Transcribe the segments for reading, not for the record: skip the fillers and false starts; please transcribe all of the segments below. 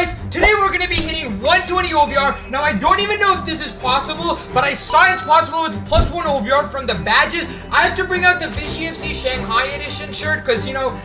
guys, today we're going to be hitting 120 OVR. Now I don't even know if this is possible, but I saw it's possible with +1 OVR from the badges. I have to bring out the Vishy FC Shanghai edition shirt because, you know,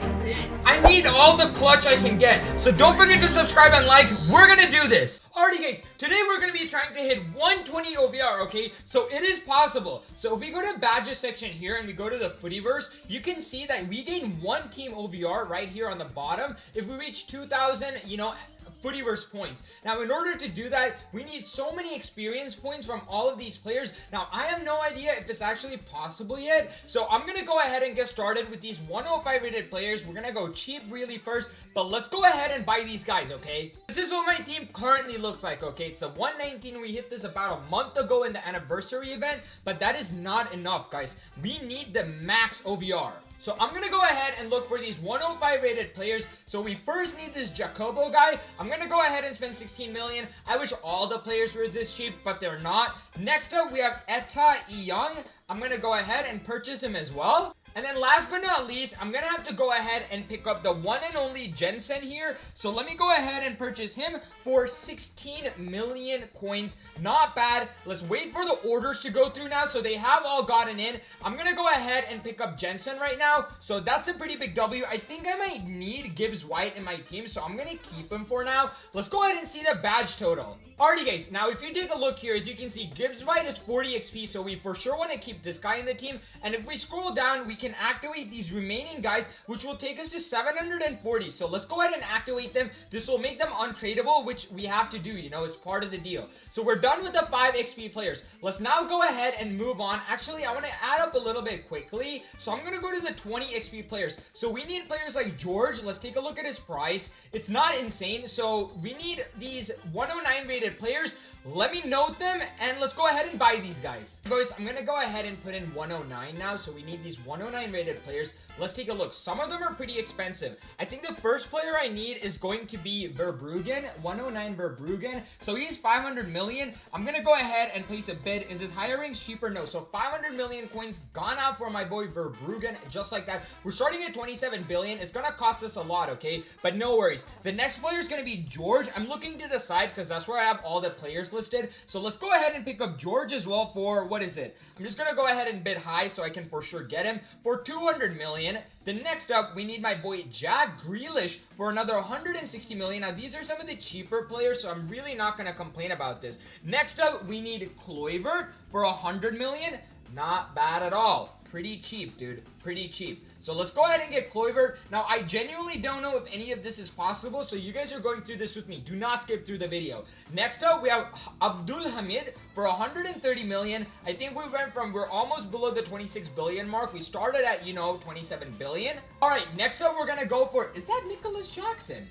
I need all the clutch I can get. So don't forget to subscribe and like. We're going to do this. Alrighty guys, today we're going to be trying to hit 120 OVR, okay? So it is possible. So if we go to badges section here and we go to the Footyverse, you can see that we gain 1 team OVR right here on the bottom if we reach 2,000, you know, Footyverse points. Now, in order to do that, we need so many experience points from all of these players. Now, I have no idea if it's actually possible yet, so I'm gonna go ahead and get started with these 105 rated players. We're gonna go cheap really first, but let's go ahead and buy these guys, okay? This is what my team currently looks like, okay? It's the 119. We hit this about a month ago in the anniversary event, but that is not enough, guys. We need the max OVR. So I'm going to go ahead and look for these 105 rated players. So we first need this Jacobo guy. I'm going to go ahead and spend 16 million. I wish all the players were this cheap, but they're not. Next up, we have Eta Young. I'm going to go ahead and purchase him as well. And then last but not least, I'm going to have to go ahead and pick up the one and only Jensen here. So let me go ahead and purchase him for 16 million coins. Not bad. Let's wait for the orders to go through now. So they have all gotten in. I'm going to go ahead and pick up Jensen right now. So that's a pretty big W. I think I might need Gibbs White in my team. So I'm going to keep him for now. Let's go ahead and see the badge total. Alrighty guys, now if you take a look here, as you can see, Gibbs White is 40 XP, so we for sure want to keep this guy in the team. And if we scroll down, we can activate these remaining guys, which will take us to 740. So let's go ahead and activate them. This will make them untradeable, which we have to do, you know, as part of the deal. So we're done with the 5 XP players. Let's now go ahead and move on. Actually, I want to add up a little bit quickly. So I'm going to go to the 20 XP players. So we need players like George. Let's take a look at his price. It's not insane. So we need these 109 rated players. Let me note them and let's go ahead and buy these guys. Boys, I'm gonna go ahead and put in 109 now. So we need these 109 rated players. Let's take a look. Some of them are pretty expensive. I think the first player I need is going to be Verbruggen, 109 Verbruggen. So he's 500 million. I'm gonna go ahead and place a bid. Is his higher range cheaper? No. So 500 million coins gone out for my boy Verbruggen, just like that. We're starting at 27 billion. It's gonna cost us a lot, okay? But no worries. The next player is gonna be George. I'm looking to the side because that's where I have all the players listed. So let's go ahead and pick up George as well for, what is it? I'm just gonna go ahead and bid high so I can for sure get him for 200 million. Then next up, we need my boy Jack Grealish for another 160 million. Now, these are some of the cheaper players, so I'm really not going to complain about this. Next up, we need Kluivert for 100 million. Not bad at all. Pretty cheap, dude. Pretty cheap. So let's go ahead and get Kluivert. Now, I genuinely don't know if any of this is possible, so you guys are going through this with me. Do not skip through the video. Next up, we have Abdul Hamid for 130 million. I think we went from, we're almost below the 26 billion mark. We started at, you know, 27 billion. All right, next up, we're going to go for, is that Nicholas Jackson?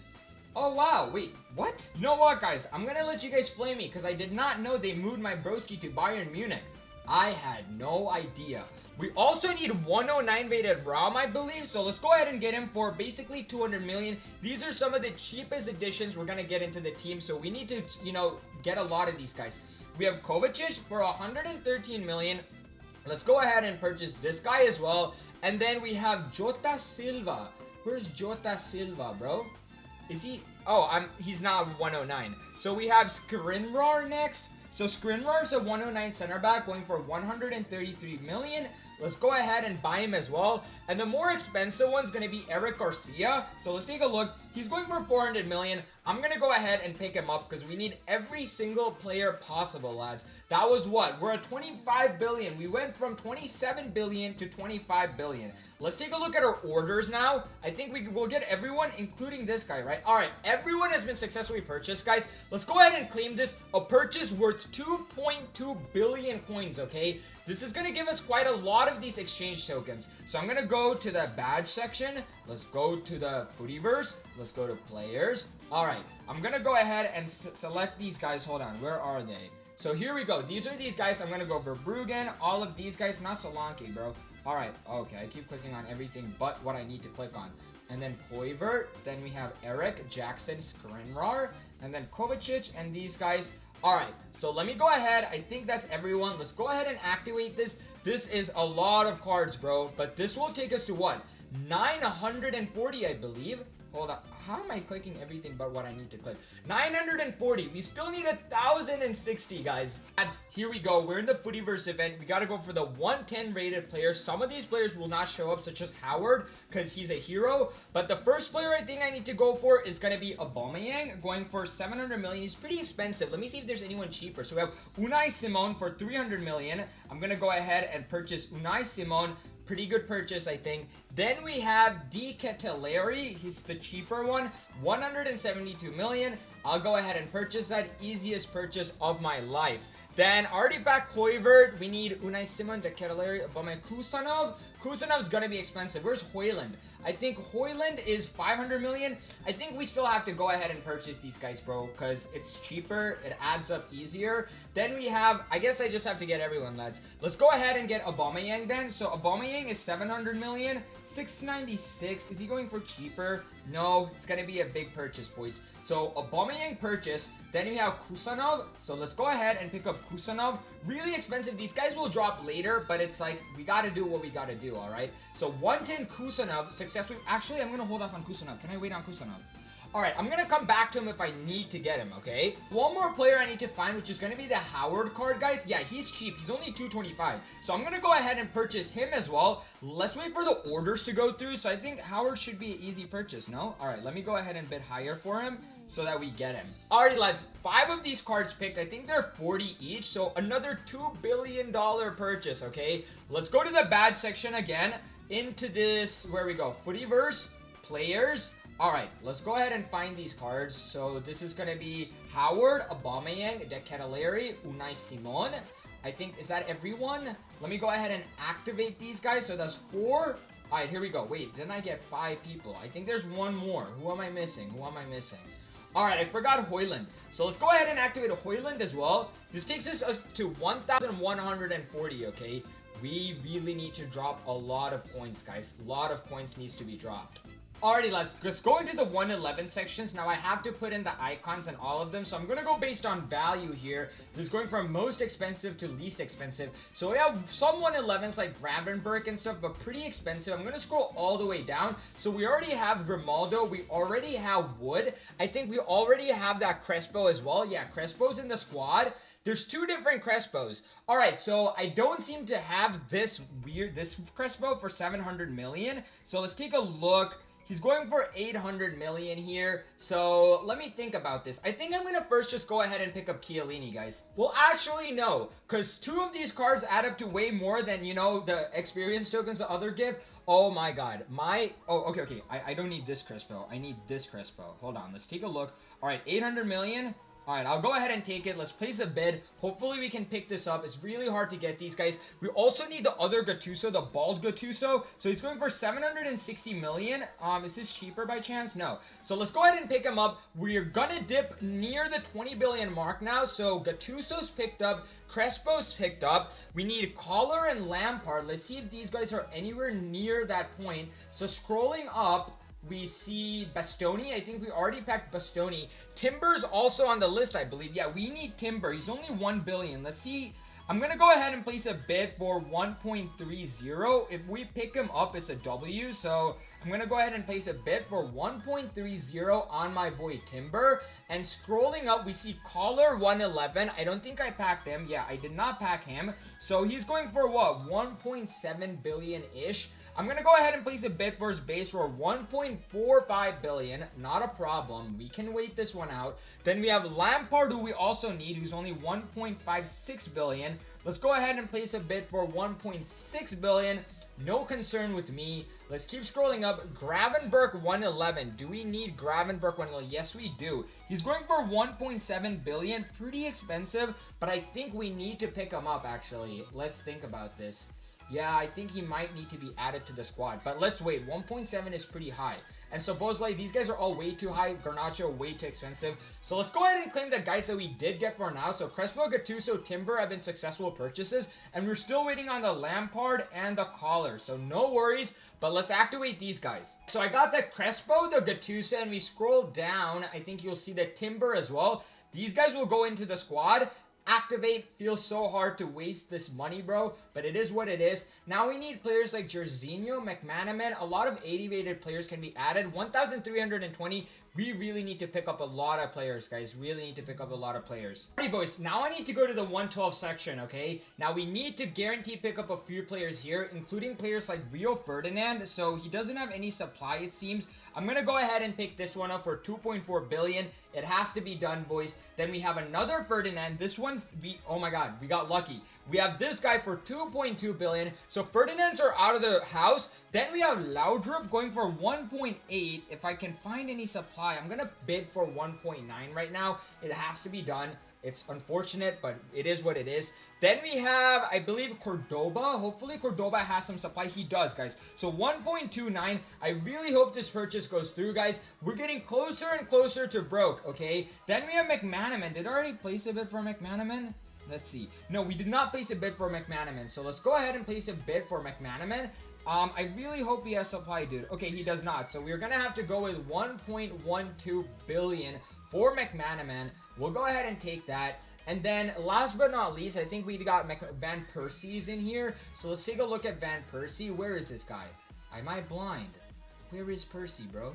Oh, wow. Wait, what? You know what, guys? I'm going to let you guys flame me because I did not know they moved my broski to Bayern Munich. I had no idea. We also need 109 rated ROM, I believe. So let's go ahead and get him for basically 200 million. These are some of the cheapest additions we're going to get into the team. So we need to, you know, get a lot of these guys. We have Kovacic for 113 million. Let's go ahead and purchase this guy as well. And then we have Jota Silva. Where's Jota Silva, bro? Is he? Oh, he's not 109. So we have Skriniar next. So Skriniar is a 109 center back going for 133 million. Let's go ahead and buy him as well. And the more expensive one's going to be Eric Garcia. So let's take a look. He's going for 400 million. I'm going to go ahead and pick him up because we need every single player possible, lads. That was what? We're at 25 billion. We went from 27 billion to 25 billion. Let's take a look at our orders now. I think we will get everyone, including this guy, right? All right, everyone has been successfully purchased, guys. Let's go ahead and claim this. A purchase worth 2.2 billion coins, okay? This is going to give us quite a lot of these exchange tokens. So I'm going to go to the badge section. Let's go to the Footyverse. Let's go to players. All right, I'm going to go ahead and select these guys. Hold on, where are they? So here we go. These are these guys. I'm going to go Verbruggen, all of these guys. Not Solanke, bro. All right, okay, I keep clicking on everything but what I need to click on. And then Kluivert, then we have Eric, Jackson, Skriniar, and then Kovacic, and these guys. All right, so let me go ahead. I think that's everyone. Let's go ahead and activate this. This is a lot of cards, bro, but this will take us to what? 940, I believe. Hold on. How am I clicking everything but what I need to click? 940. We still need 1,060, guys. Here we go. We're in the Footyverse event. We got to go for the 110 rated players. Some of these players will not show up, such as Howard, because he's a hero. But the first player I think I need to go for is going to be Aubameyang, going for 700 million. He's pretty expensive. Let me see if there's anyone cheaper. So we have Unai Simon for 300 million. I'm going to go ahead and purchase Unai Simon. Pretty good purchase, I think. Then we have De Ketelaere. He's the cheaper one. 172 million. I'll go ahead and purchase that. Easiest purchase of my life. Then, already back Kluivert. We need Unai Simon, De Ketelaere, Aubameyang, Kusanov. Kusanov's gonna be expensive. Where's Højlund? I think Højlund is 500 million. I think we still have to go ahead and purchase these guys, bro, because it's cheaper. It adds up easier. Then we have, I guess I just have to get everyone, lads. Let's go ahead and get Aubameyang then. So Aubameyang is 700 million. 696. Is he going for cheaper? No, it's gonna be a big purchase, boys. So Aubameyang purchase. Then we have Kusanov. So let's go ahead and pick up Kusanov. Really expensive. These guys will drop later, but it's like we gotta do what we gotta do, all right? So 110 Kusanov successfully. Actually, I'm gonna hold off on Kusanov. Can I wait on Kusanov? All right, I'm gonna come back to him if I need to get him, okay? One more player I need to find, which is gonna be the Howard card, guys. Yeah, he's cheap. He's only 225. So I'm gonna go ahead and purchase him as well. Let's wait for the orders to go through. So I think Howard should be an easy purchase, no? All right, let me go ahead and bid higher for him so that we get him. Alrighty, lads, 5 of these cards picked. I think they're 40 each, so another $2 billion purchase, okay? Let's go to the badge section again. Into this, where we go? Footyverse, players. Alright, let's go ahead and find these cards. So this is gonna be Howard, Aubameyang, De Ketelaere, Unai Simon. I think, is that everyone? Let me go ahead and activate these guys. So that's 4. Alright, here we go. Wait, didn't I get 5 people? I think there's one more. Who am I missing? Who am I missing? Alright, I forgot Højlund. So let's go ahead and activate Højlund as well. This takes us to 1,140, okay? We really need to drop a lot of points, guys. A lot of points needs to be dropped. Alrighty, let's go into the 111 sections. Now I have to put in the icons and all of them, so I'm gonna go based on value here. This is going from most expensive to least expensive. So we have some 111s like Gravenberg and stuff, but pretty expensive. I'm gonna scroll all the way down. So we already have Grimaldo, we already have Wood. I think we already have that Crespo as well. Yeah, Crespo's in the squad. There's 2 different Crespos. Alright, so I don't seem to have this Crespo for 700 million. So let's take a look. He's going for 800 million here. So let me think about this. I think I'm going to first just go ahead and pick up Chiellini, guys. Well, actually, no. Because 2 of these cards add up to way more than, you know, the experience tokens the other give. Oh my god. Okay. I don't need this Crespo. I need this Crespo. Hold on. Let's take a look. All right, 800 million. Alright, I'll go ahead and take it. Let's place a bid. Hopefully we can pick this up. It's really hard to get these guys. We also need the other Gattuso, the bald Gattuso. So he's going for 760 million. Is this cheaper by chance? No. So let's go ahead and pick him up. We're gonna dip near the 20 billion mark now. So Gattuso's picked up. Crespo's picked up. We need Collar and Lampard. Let's see if these guys are anywhere near that point. So scrolling up, we see Bastoni. I think we already packed Bastoni. Timber's also on the list, I believe. Yeah, we need Timber. He's only 1 billion. Let's see. I'm going to go ahead and place a bid for 1.30. If we pick him up, it's a W. So I'm going to go ahead and place a bid for 1.30 on my boy Timber. And scrolling up, we see Collar 111. I don't think I packed him. Yeah, I did not pack him. So he's going for what? 1.7 billion-ish. I'm going to go ahead and place a bid for his base for 1.45 billion. Not a problem. We can wait this one out. Then we have Lampard, who we also need, who's only 1.56 billion. Let's go ahead and place a bid for 1.6 billion. No concern with me. Let's keep scrolling up. Gravenberg 111. Do we need Gravenberg 111? Yes, we do. He's going for 1.7 billion. Pretty expensive, but I think we need to pick him up, actually. Let's think about this. Yeah, I think he might need to be added to the squad. But let's wait. 1.7 is pretty high. And supposedly, these guys are all way too high. Garnacho, way too expensive. So let's go ahead and claim the guys that we did get for now. So Crespo, Gattuso, Timber have been successful purchases. And we're still waiting on the Lampard and the Collar. So no worries. But let's activate these guys. So I got the Crespo, the Gattuso, and we scroll down. I think you'll see the Timber as well. These guys will go into the squad. activate. Feels so hard to waste this money, bro, but it is what it is. Now we need players like Jorginho, McManaman. A lot of 80-rated players can be added. 1,320. We really need to pick up a lot of players, guys. Really need to pick up a lot of players. Alright, boys. Now I need to go to the 112 section, okay? Now we need to guarantee pick up a few players here, including players like Rio Ferdinand. So he doesn't have any supply, it seems. I'm going to go ahead and pick this one up for 2.4 billion. It has to be done, boys. Then we have another Ferdinand. This one's, oh my god, we got lucky. We have this guy for 2.2 billion. So Ferdinands are out of the house. Then we have Laudrup going for 1.8. If I can find any supply, I'm going to bid for 1.9 right now. It has to be done. It's unfortunate, but it is what it is. Then we have, I believe, Cordoba. Hopefully Cordoba has some supply. He does, guys. So 1.29. I really hope this purchase goes through, guys. We're getting closer and closer to broke, okay? Then we have McManaman. Did I already place a bid for McManaman? Let's see. No, we did not place a bid for McManaman. So let's go ahead and place a bid for McManaman. I really hope he has supply, dude. Okay, he does not. So we're going to have to go with 1.12 billion for McManaman. We'll go ahead and take that. And then last but not least, I think we got Van Persie's in here. So let's take a look at Van Persie. Where is this guy? Am I blind? Where is Persie, bro?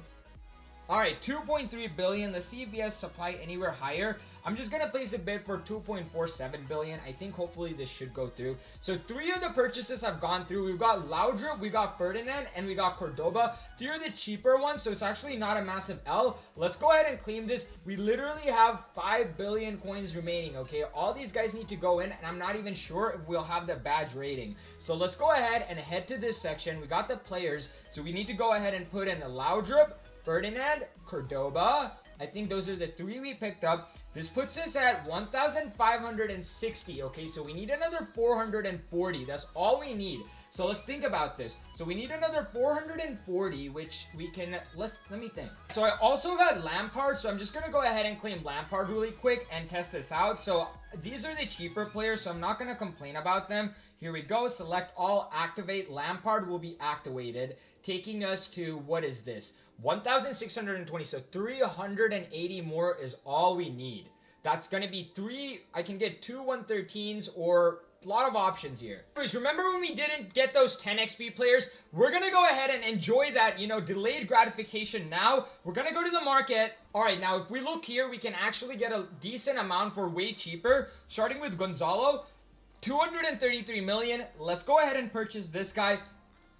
Alright, 2.3 billion. Let's see if he has supply anywhere higher. I'm just going to place a bid for 2.47 billion. I think hopefully this should go through. So 3 of the purchases have gone through. We've got Laudrup, we got Ferdinand, and we got Cordoba. 3 are the cheaper ones, so it's actually not a massive L. Let's go ahead and claim this. We literally have 5 billion coins remaining, okay? All these guys need to go in, and I'm not even sure if we'll have the badge rating. So let's go ahead and head to this section. We got the players, so we need to go ahead and put in Laudrup, Ferdinand, Cordoba. I think those are the 3 we picked up. This puts us at 1,560. Okay, so we need another 440. That's all we need. So let's think about this. So we need another 440, which we can, let me think. So I also got Lampard, so I'm just going to go ahead and claim Lampard really quick and test this out. So these are the cheaper players, so I'm not going to complain about them. Here we go. Select all, activate. Lampard will be activated, taking us to, what is this? 1,620. So 380 more is all we need. That's going to be 3. I can get 2 113s or a lot of options here. Anyways, remember when we didn't get those 10 XP players? We're going to go ahead and enjoy that, you know, delayed gratification now. We're going to go to the market. All right, now if we look here, we can actually get a decent amount for way cheaper. Starting with Gonzalo, 233 million. Let's go ahead and purchase this guy.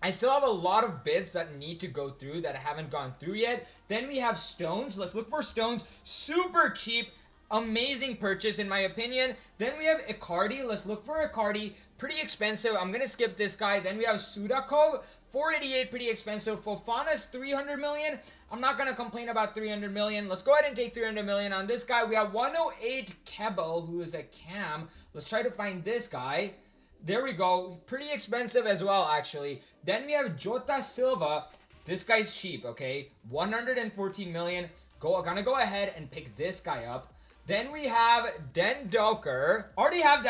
I still have a lot of bids that need to go through that haven't gone through yet. Then we have Stones. Let's look for Stones. Super cheap. Amazing purchase in my opinion. Then we have Icardi. Let's look for Icardi. Pretty expensive. I'm going to skip this guy. Then we have Sudakov. 488, pretty expensive. Fofana's 300 million. I'm not going to complain about 300 million. Let's go ahead and take 300 million on this guy. We have 108 Kebel, who is a cam. Let's try to find this guy. There we go. Pretty expensive as well, actually. Then we have Jota Silva. This guy's cheap, okay? 114 million. Gonna go ahead and pick this guy up. Then we have Den Doker. We already have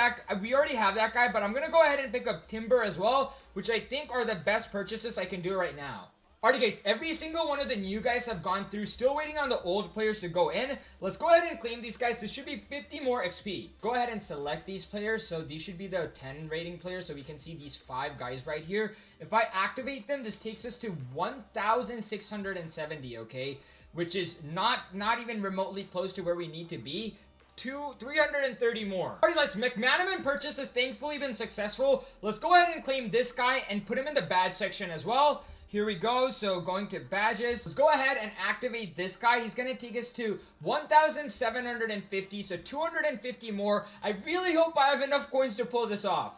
that guy, but I'm gonna go ahead and pick up Timber as well, which I think are the best purchases I can do right now. Alright guys, every single one of the new guys have gone through. Still waiting on the old players to go in. Let's go ahead and claim these guys. This should be 50 more XP. Go ahead and select these players. So these should be the 10 rating players. So we can see these 5 guys right here. If I activate them, this takes us to 1,670, okay? Which is not even remotely close to where we need to be. 330 more. Alright, let's McManaman purchase has thankfully been successful. Let's go ahead and claim this guy and put him in the badge section as well. Here we go. So going to badges. Let's go ahead and activate this guy. He's going to take us to 1,750. So 250 more. I really hope I have enough coins to pull this off.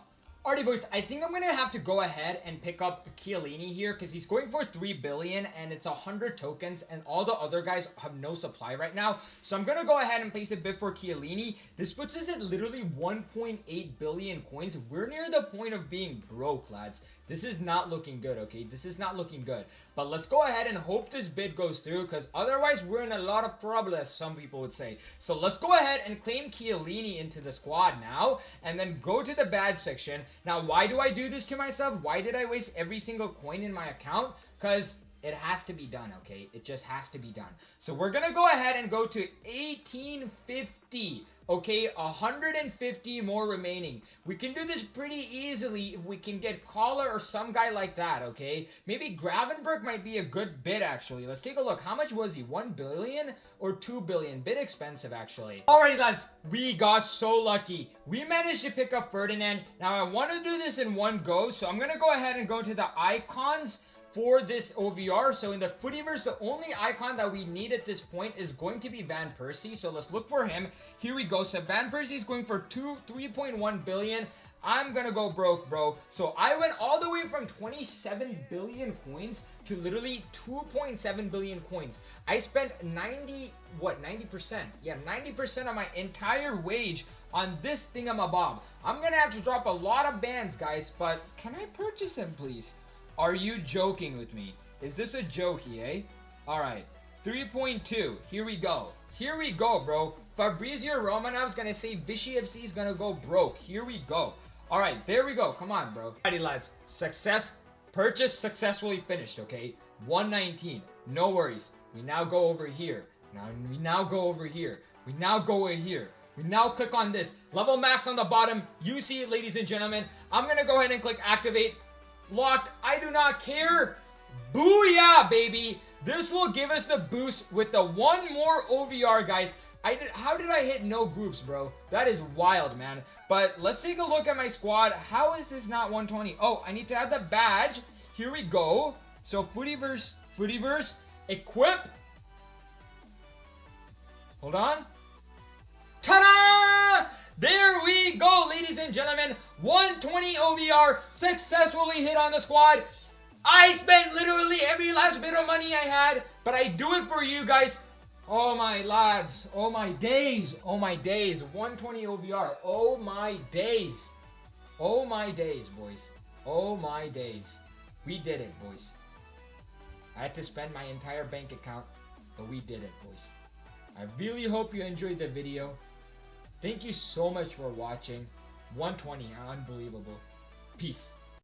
Alrighty boys, I think I'm going to have to go ahead and pick up Chiellini here because he's going for 3 billion and it's 100 tokens and all the other guys have no supply right now. So I'm going to go ahead and place a bid for Chiellini. This puts us at literally 1.8 billion coins. We're near the point of being broke, lads. This is not looking good, okay? This is not looking good. But let's go ahead and hope this bid goes through because otherwise we're in a lot of trouble, as some people would say. So let's go ahead and claim Chiellini into the squad now and then go to the badge section. Now, why do I do this to myself? Why did I waste every single coin in my account? Because It has to be done, okay? It just has to be done. So we're gonna go ahead and go to 1850. Okay, 150 more remaining. We can do this pretty easily if we can get Collar or some guy like that, okay? Maybe Gravenberg might be a good bid, actually. Let's take a look. How much was he? 1 billion or 2 billion? Bit expensive, actually. Alrighty, lads. We got so lucky. We managed to pick up Ferdinand. Now, I want to do this in one go, so I'm going to go ahead and go to the icons for this OVR. So in the Footyverse, the only icon that we need at this point is going to be Van Persie. So let's look for him. Here we go. So Van Persie is going for 3.1 billion. I'm gonna go broke, bro. So I went all the way from 27 billion coins to literally 2.7 billion coins. I spent 90%? Yeah, 90% of my entire wage on this thingamabob. I'm gonna have to drop a lot of bands, guys, but can I purchase him, please? Are you joking with me? Is this a jokey, eh? Alright, 3.2. Here we go. Here we go, bro. Fabrizio Romanov's gonna say Vishy FC is gonna go broke. Here we go. Alright, there we go. Come on, bro. Alrighty, lads. Purchase successfully finished, okay? 119. No worries. We now go over here. We now go over here. We now go over here. We now click on this. Level max on the bottom. You see it, ladies and gentlemen. I'm gonna go ahead and click activate. Locked. I do not care. Booyah, baby. This will give us a boost with the one more OVR, guys. How did I hit no groups, bro? That is wild, man. But let's take a look at my squad. How is this not 120? Oh, I need to add the badge. Here we go. So Footyverse, equip. Hold on. Ta-da! There we go, ladies and gentlemen. 120 OVR successfully hit on the squad. I spent literally every last bit of money I had, but I do it for you guys. Oh my lads, oh my days, 120 OVR, oh my days, boys, oh my days. We did it, boys. I had to spend my entire bank account, but we did it, boys. I really hope you enjoyed the video. Thank you so much for watching. 120, unbelievable. Peace.